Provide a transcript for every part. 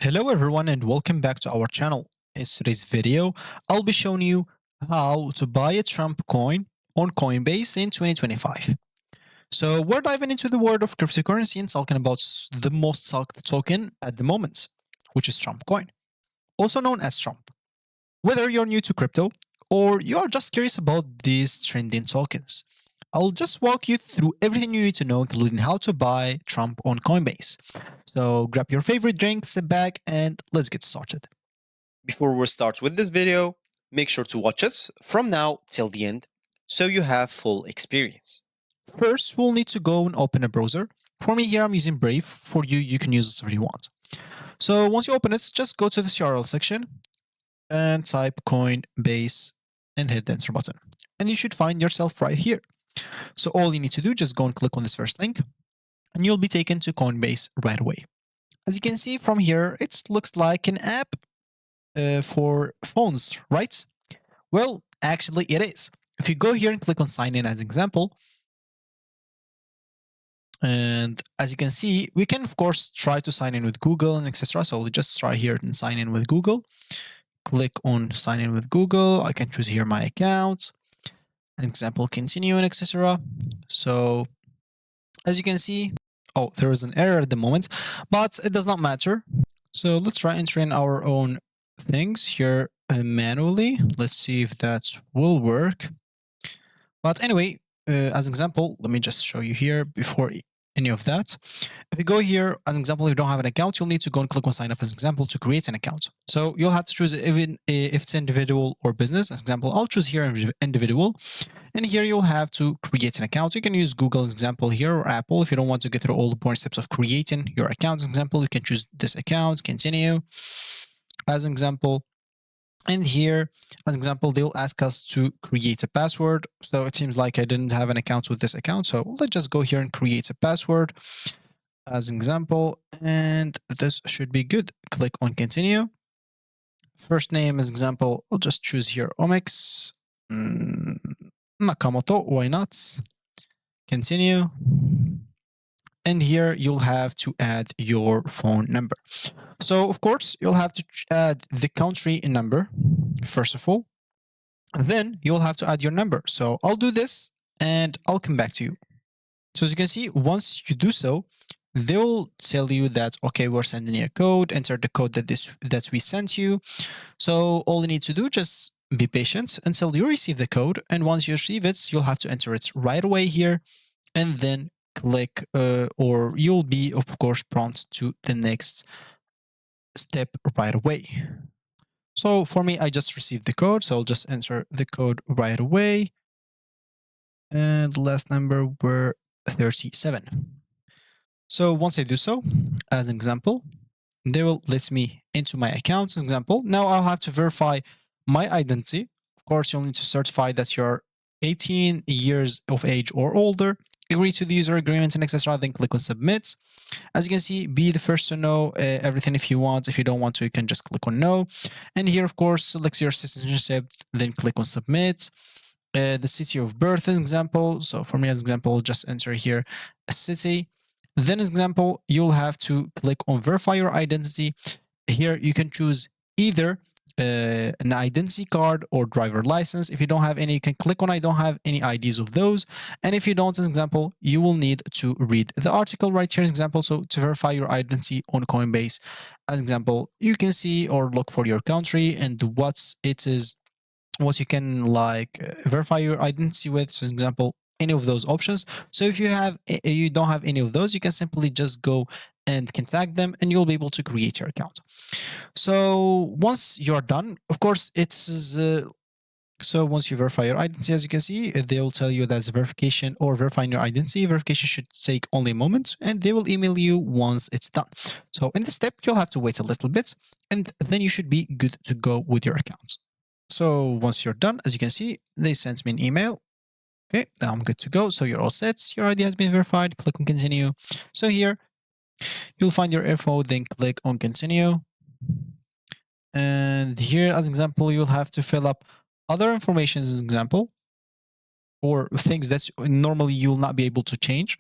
Hello everyone and welcome back to our channel. In today's video, I'll be showing you how to buy a Trump coin on Coinbase in 2025. So we're diving into the world of cryptocurrency and talking about the most sought token at the moment, which is Trump coin, also known as Trump. Whether you're new to crypto or you're just curious about these trending tokens, I'll just walk you through everything you need to know, including how to buy Trump on Coinbase. So grab your favorite drink, sit back, and let's get started. Before we start with this video, make sure to watch us from now till the end so you have full experience. First, we'll need to go and open a browser. For me here, I'm using Brave. For you, you can use this if you want. So once you open it, just go to the URL section and type Coinbase and hit the enter button. And you should find yourself right here. So all you need to do, just go and click on this first link and you'll be taken to Coinbase right away. As you can see from here, it looks like an app for phones, right? Well, actually it is. If you go here and click on sign in as an example, and as you can see, we can of course try to sign in with Google and etc. So we'll just try here and sign in with Google. Click on sign in with Google. I can choose here my account, an example, continue and etc. So as you can see, oh, there is an error at the moment, but it does not matter. So let's try entering our own things here manually. Let's see if that will work. But anyway, as an example, let me just show you here before any of that. If you go here, as an example, if you don't have an account, you'll need to go and click on sign up as an example to create an account. So you'll have to choose even if it's individual or business. As an example, I'll choose here individual. And here you'll have to create an account. You can use Google as an example here or Apple. If you don't want to get through all the boring steps of creating your account, as an example, you can choose this account, continue as an example. And here, as an example, they'll ask us to create a password. So it seems like I didn't have an account with this account. So let's just go here and create a password as an example. And this should be good. Click on continue. First name as example, I'll just choose here Omix. Nakamoto, why not? Continue. And here you'll have to add your phone number. So of course, you'll have to add the country in number, first of all. Then you'll have to add your number. So I'll do this and I'll come back to you. So as you can see, once you do so, they will tell you that, okay, we're sending you a code, enter the code that we sent you. So all you need to do, just be patient until you receive the code. And once you receive it, you'll have to enter it right away here and then click or you'll be, of course, prompted to the next step right away. So for me, I just received the code, so I'll just enter the code right away. And the last number were 37. So once I do so, as an example, they will let me into my account, as an example. Now I'll have to verify my identity. Of course, you'll need to certify that you're 18 years of age or older, agree to the user agreement and etc. Then click on submit. As you can see, be the first to know everything if you want. If you don't want to, you can just click on no. And here, of course, select your citizenship, then click on submit. The city of birth, as an example. So for me, as an example, just enter here a city. Then, as an example, you'll have to click on verify your identity. Here, you can choose either an identity card or driver license. If you don't have any, you can click on I don't have any IDs of those. And if you don't, as an example, you will need to read the article right here as an example. So to verify your identity on Coinbase, as an example, you can see or look for your country and what you can like verify your identity with. So, for example, any of those options. So if you don't have any of those, you can simply just go and contact them and you'll be able to create your account. So once you're done, of course, so once you verify your identity, as you can see, they'll tell you that's verification or verifying your identity. Verification should take only a moment and they will email you once it's done. So in this step, you'll have to wait a little bit and then you should be good to go with your account. So once you're done, as you can see, they sent me an email. Okay, now I'm good to go. So you're all set. Your ID has been verified. Click on continue. So here, you'll find your info, then click on continue. And here, as an example, you'll have to fill up other information as an example, or things that normally you'll not be able to change.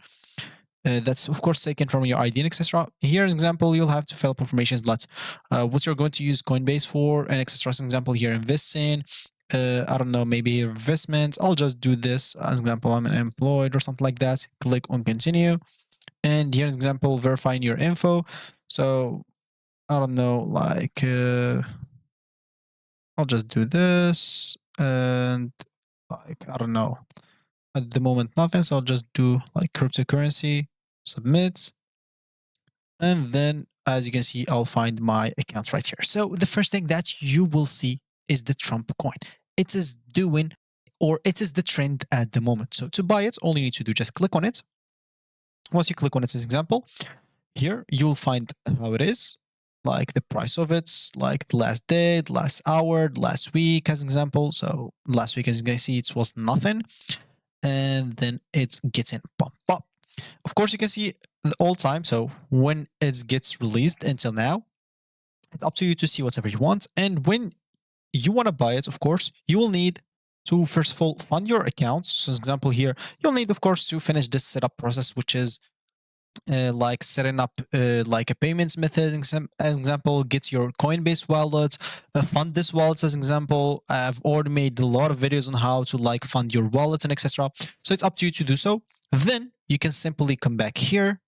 That's of course taken from your ID and etc. Here, as example, you'll have to fill up information that what you're going to use Coinbase for, and etc. As an example, here investing. I don't know, maybe investments. I'll just do this as example. I'm employed or something like that. Click on continue, and here's an example verifying your info. So I don't know, like I'll just do this, and like I don't know, at the moment nothing. So I'll just do like cryptocurrency, submit, and then as you can see, I'll find my account right here. So the first thing that you will see is the Trump coin. It is doing, or it is the trend at the moment. So to buy it, all you need to do, just click on it. Once you click on it as example, here you'll find how it is, like the price of it, like the last day, the last hour, the last week as example. So last week, as you can see, it was nothing, and then it gets in pump up. Of course, you can see the all time. So when it gets released until now, it's up to you to see whatever you want. And when you want to buy it, of course, you will need to first of all fund your account. So, as example here, you'll need, of course, to finish this setup process, which is like setting up like a payments method. As example, get your Coinbase wallet, fund this wallet. As example, I've already made a lot of videos on how to like fund your wallet and etc. So it's up to you to do so. Then you can simply come back here.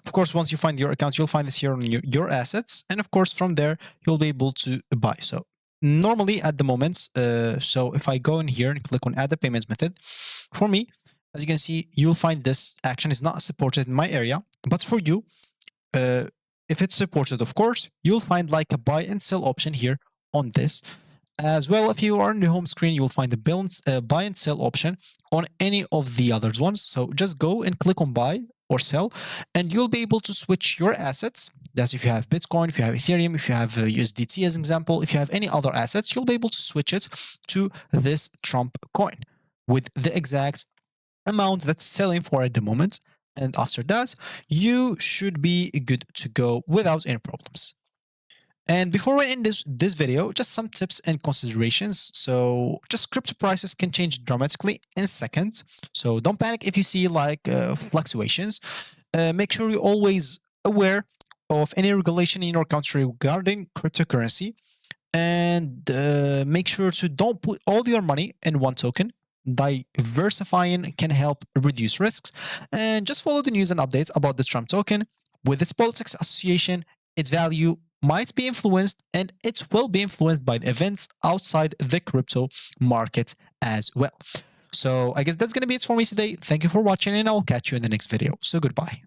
Of course, once you find your account, you'll find this here on your assets, and of course from there you'll be able to buy. So normally at the moment, so if I go in here and click on add the payments method, for me, as you can see, you'll find this action is not supported in my area. But for you, if it's supported, of course, you'll find like a buy and sell option here on this. As well, if you are on the home screen, you'll find the balance, buy and sell option on any of the other ones. So just go and click on buy or sell, and you'll be able to switch your assets. That's if you have Bitcoin, if you have Ethereum, if you have USDT as an example, if you have any other assets, you'll be able to switch it to this Trump coin with the exact amount that's selling for at the moment. And after that, you should be good to go without any problems. And before we end this video, just some tips and considerations. So just crypto prices can change dramatically in seconds. So don't panic if you see like fluctuations. Make sure you're always aware of any regulation in your country regarding cryptocurrency. And make sure to don't put all your money in one token. Diversifying can help reduce risks. And just follow the news and updates about the Trump token. With its politics association, its value might be influenced, and it will be influenced by the events outside the crypto market as well. So I guess that's going to be it for me today. Thank you for watching, and I'll catch you in the next video. So goodbye.